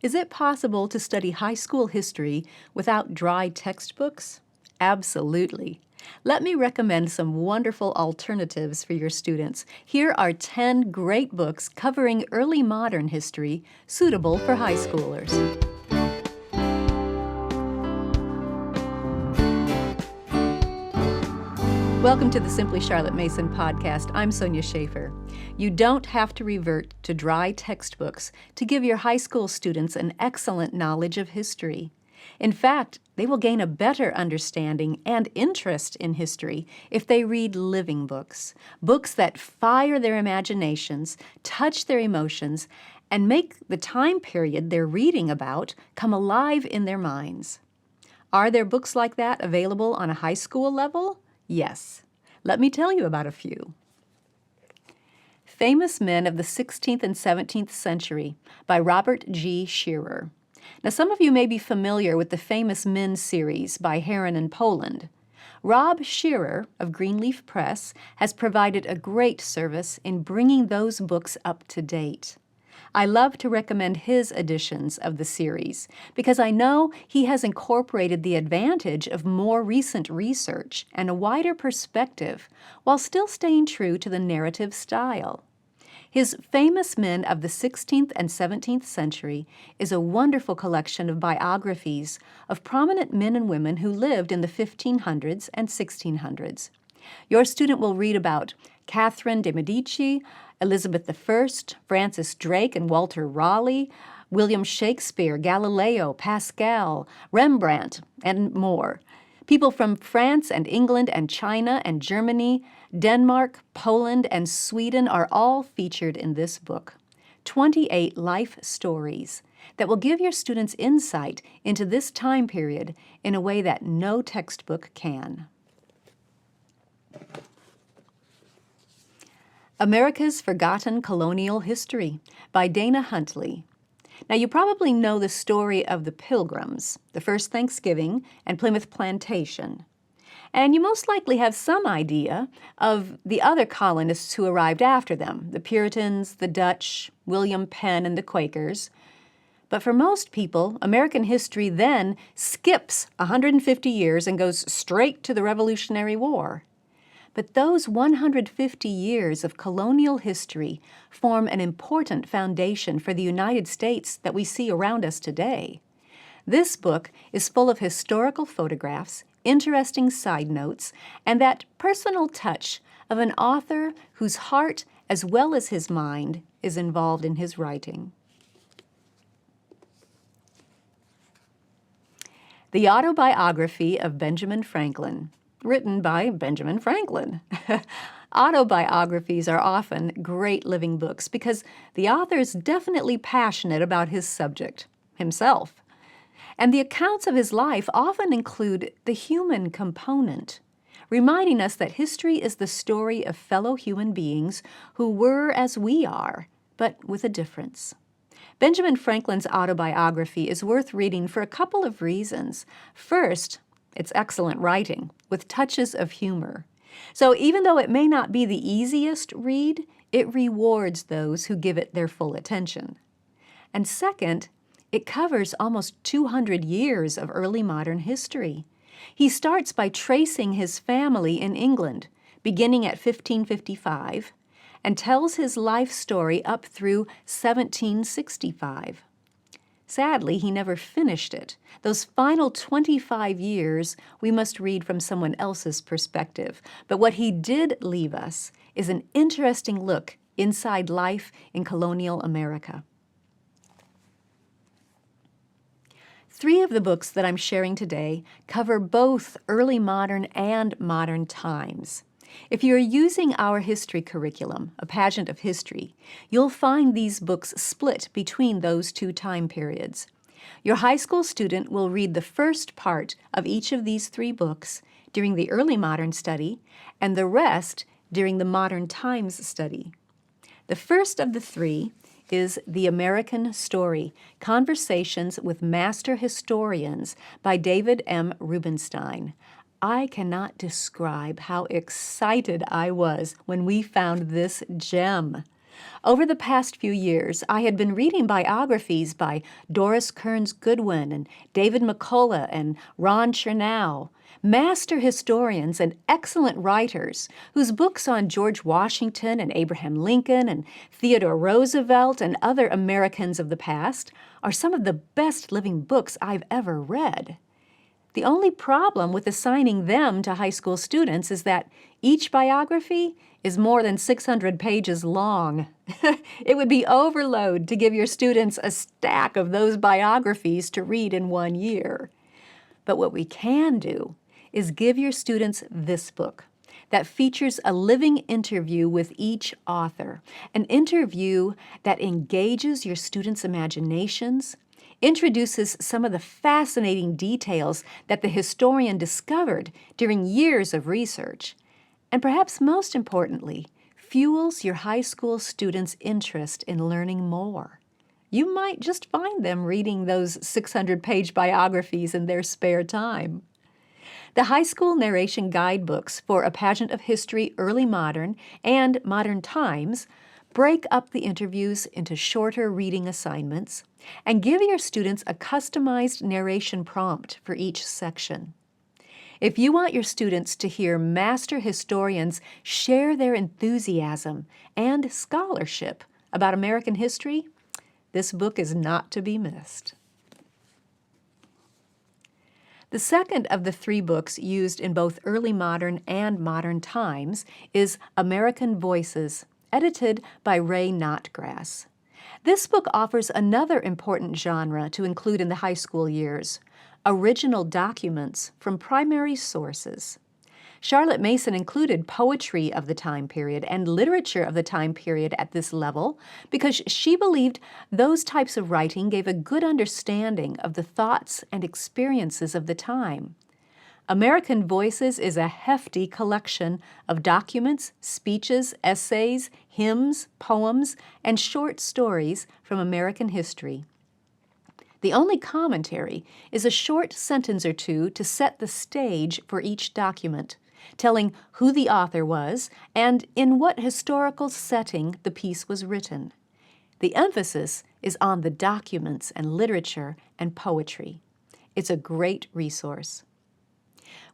Is it possible to study high school history without dry textbooks? Absolutely. Let me recommend some wonderful alternatives for your students. Here are 10 great books covering early modern history suitable for high schoolers. Welcome to the Simply Charlotte Mason podcast. I'm Sonia Schaefer. You don't have to revert to dry textbooks to give your high school students an excellent knowledge of history. In fact, they will gain a better understanding and interest in history if they read living books, books that fire their imaginations, touch their emotions, and make the time period they're reading about come alive in their minds. Are there books like that available on a high school level? Yes. Let me tell you about a few. Famous Men of the 16th and 17th Century by Robert G. Shearer. Now, some of you may be familiar with the Famous Men series by Heron and Poland. Rob Shearer of Greenleaf Press has provided a great service in bringing those books up to date. I love to recommend his editions of the series because I know he has incorporated the advantage of more recent research and a wider perspective while still staying true to the narrative style. His Famous Men of the 16th and 17th Century is a wonderful collection of biographies of prominent men and women who lived in the 1500s and 1600s. Your student will read about Catherine de' Medici, Elizabeth I, Francis Drake and Walter Raleigh, William Shakespeare, Galileo, Pascal, Rembrandt, and more. People from France and England and China and Germany, Denmark, Poland, and Sweden are all featured in this book. 28 life stories that will give your students insight into this time period in a way that no textbook can. America's Forgotten Colonial History by Dana Huntley. Now, you probably know the story of the Pilgrims, the first Thanksgiving, and Plymouth Plantation. And you most likely have some idea of the other colonists who arrived after them, the Puritans, the Dutch, William Penn, and the Quakers. But for most people, American history then skips 150 years and goes straight to the Revolutionary War. But those 150 years of colonial history form an important foundation for the United States that we see around us today. This book is full of historical photographs, interesting side notes, and that personal touch of an author whose heart, as well as his mind, is involved in his writing. The Autobiography of Benjamin Franklin, written by Benjamin Franklin. Autobiographies are often great living books because the author is definitely passionate about his subject, himself. And the accounts of his life often include the human component, reminding us that history is the story of fellow human beings who were as we are, but with a difference. Benjamin Franklin's autobiography is worth reading for a couple of reasons. First, it's excellent writing with touches of humor. So even though it may not be the easiest read, it rewards those who give it their full attention. And second, it covers almost 200 years of early modern history. He starts by tracing his family in England, beginning at 1555, and tells his life story up through 1765. Sadly, he never finished it. Those final 25 years we must read from someone else's perspective. But what he did leave us is an interesting look inside life in colonial America. 3 of the books that I'm sharing today cover both early modern and modern times. If you're using our history curriculum, A Pageant of History, you'll find these books split between those 2 time periods. Your high school student will read the first part of each of these 3 books during the early modern study and the rest during the modern times study. The first of the 3 is The American Story, Conversations with Master Historians by David M. Rubenstein. I cannot describe how excited I was when we found this gem. Over the past few years, I had been reading biographies by Doris Kearns Goodwin and David McCullough and Ron Chernow, master historians and excellent writers whose books on George Washington and Abraham Lincoln and Theodore Roosevelt and other Americans of the past are some of the best living books I've ever read. The only problem with assigning them to high school students is that each biography is more than 600 pages long. It would be overload to give your students a stack of those biographies to read in 1 year. But what we can do is give your students this book that features a living interview with each author, an interview that engages your students' imaginations, introduces some of the fascinating details that the historian discovered during years of research, and perhaps most importantly, fuels your high school students' interest in learning more. You might just find them reading those 600-page biographies in their spare time. The high school narration guidebooks for A Pageant of History, Early Modern, and Modern Times break up the interviews into shorter reading assignments and give your students a customized narration prompt for each section. If you want your students to hear master historians share their enthusiasm and scholarship about American history, this book is not to be missed. The second of the 3 books used in both Early Modern and Modern Times is American Voices, edited by Ray Notgrass. This book offers another important genre to include in the high school years: original documents from primary sources. Charlotte Mason included poetry of the time period and literature of the time period at this level because she believed those types of writing gave a good understanding of the thoughts and experiences of the time. American Voices is a hefty collection of documents, speeches, essays, hymns, poems, and short stories from American history. The only commentary is a short sentence or two to set the stage for each document, telling who the author was and in what historical setting the piece was written. The emphasis is on the documents and literature and poetry. It's a great resource.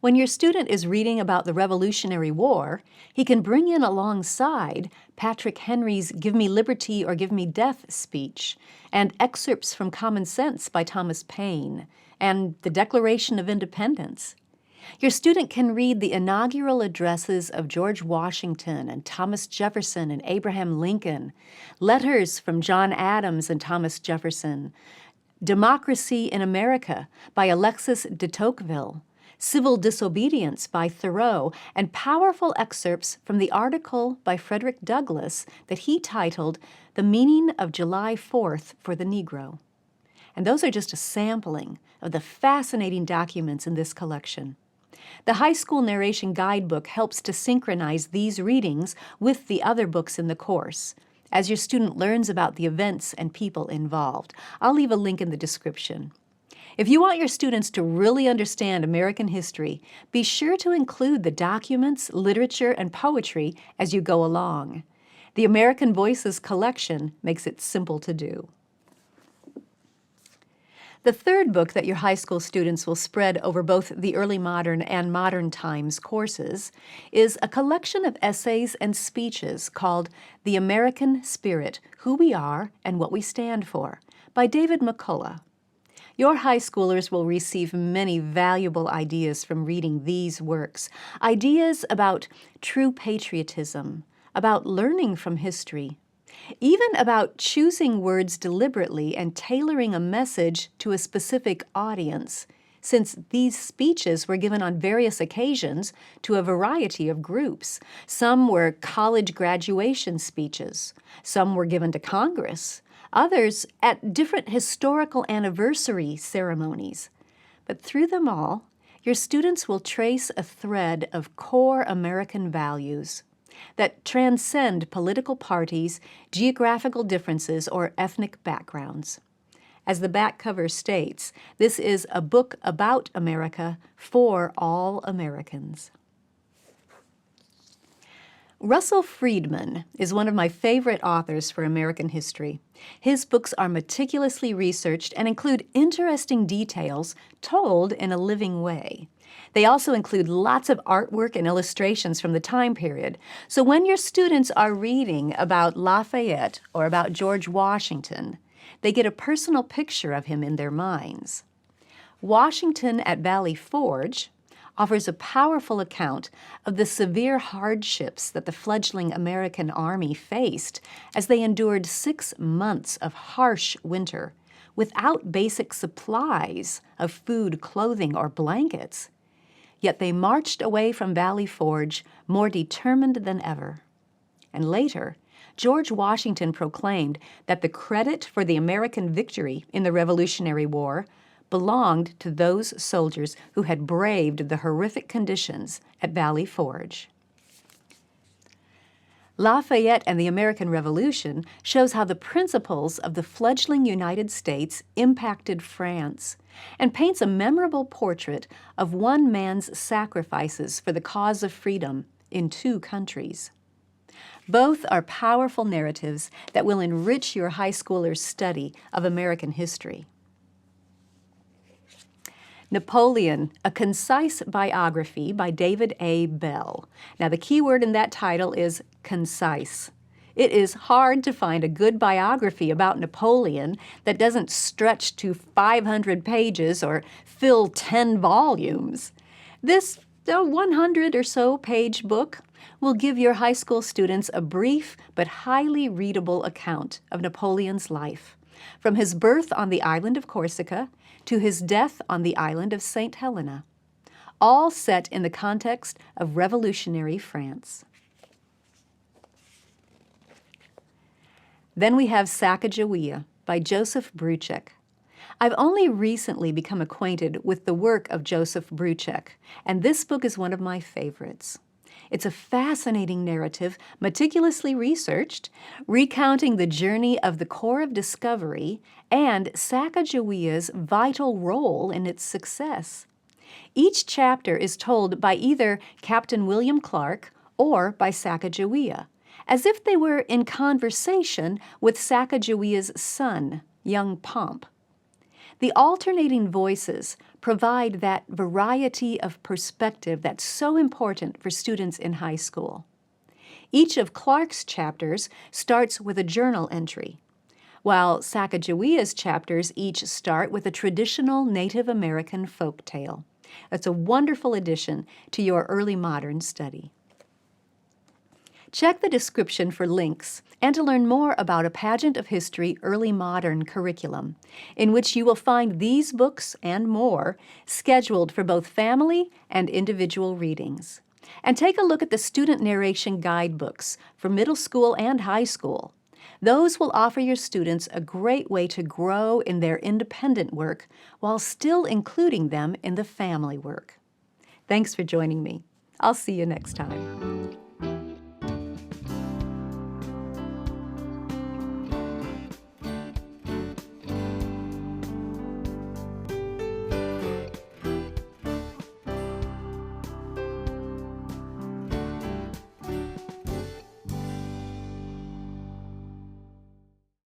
When your student is reading about the Revolutionary War, he can bring in alongside Patrick Henry's "Give Me Liberty or Give Me Death" speech, and excerpts from Common Sense by Thomas Paine, and the Declaration of Independence. Your student can read the inaugural addresses of George Washington and Thomas Jefferson and Abraham Lincoln, letters from John Adams and Thomas Jefferson, Democracy in America by Alexis de Tocqueville, Civil Disobedience by Thoreau, and powerful excerpts from the article by Frederick Douglass that he titled "The Meaning of July 4th for the Negro." And those are just a sampling of the fascinating documents in this collection. The High School Narration Guidebook helps to synchronize these readings with the other books in the course as your student learns about the events and people involved. I'll leave a link in the description. If you want your students to really understand American history, be sure to include the documents, literature, and poetry as you go along. The American Voices collection makes it simple to do. The third book that your high school students will spread over both the Early Modern and Modern Times courses is a collection of essays and speeches called The American Spirit: Who We Are and What We Stand For by David McCullough. Your high schoolers will receive many valuable ideas from reading these works, ideas about true patriotism, about learning from history, even about choosing words deliberately and tailoring a message to a specific audience, since these speeches were given on various occasions to a variety of groups. Some were college graduation speeches, some were given to Congress, others at different historical anniversary ceremonies. But through them all, your students will trace a thread of core American values that transcend political parties, geographical differences, or ethnic backgrounds. As the back cover states, this is a book about America for all Americans. Russell Friedman is one of my favorite authors for American history. His books are meticulously researched and include interesting details told in a living way. They also include lots of artwork and illustrations from the time period. So when your students are reading about Lafayette or about George Washington, they get a personal picture of him in their minds. Washington at Valley Forge offers a powerful account of the severe hardships that the fledgling American army faced as they endured 6 months of harsh winter without basic supplies of food, clothing, or blankets. Yet they marched away from Valley Forge more determined than ever. And later, George Washington proclaimed that the credit for the American victory in the Revolutionary War belonged to those soldiers who had braved the horrific conditions at Valley Forge. Lafayette and the American Revolution shows how the principles of the fledgling United States impacted France and paints a memorable portrait of one man's sacrifices for the cause of freedom in 2 countries. Both are powerful narratives that will enrich your high schooler's study of American history. Napoleon, A Concise Biography by David A. Bell. Now, the key word in that title is concise. It is hard to find a good biography about Napoleon that doesn't stretch to 500 pages or fill 10 volumes. This 100 or so page book will give your high school students a brief but highly readable account of Napoleon's life, from his birth on the island of Corsica to his death on the island of St. Helena, all set in the context of revolutionary France. Then we have Sacajawea by Joseph Bruchac. I've only recently become acquainted with the work of Joseph Bruchac, and this book is one of my favorites. It's a fascinating narrative, meticulously researched, recounting the journey of the Corps of Discovery and Sacagawea's vital role in its success. Each chapter is told by either Captain William Clark or by Sacajawea, as if they were in conversation with Sacagawea's son, young Pomp. The alternating voices provide that variety of perspective that's so important for students in high school. Each of Clark's chapters starts with a journal entry, while Sacagawea's chapters each start with a traditional Native American folk tale. That's a wonderful addition to your early modern study. Check the description for links and to learn more about a Pageant of History Early Modern curriculum, in which you will find these books and more scheduled for both family and individual readings. And take a look at the student narration guidebooks for middle school and high school. Those will offer your students a great way to grow in their independent work while still including them in the family work. Thanks for joining me. I'll see you next time.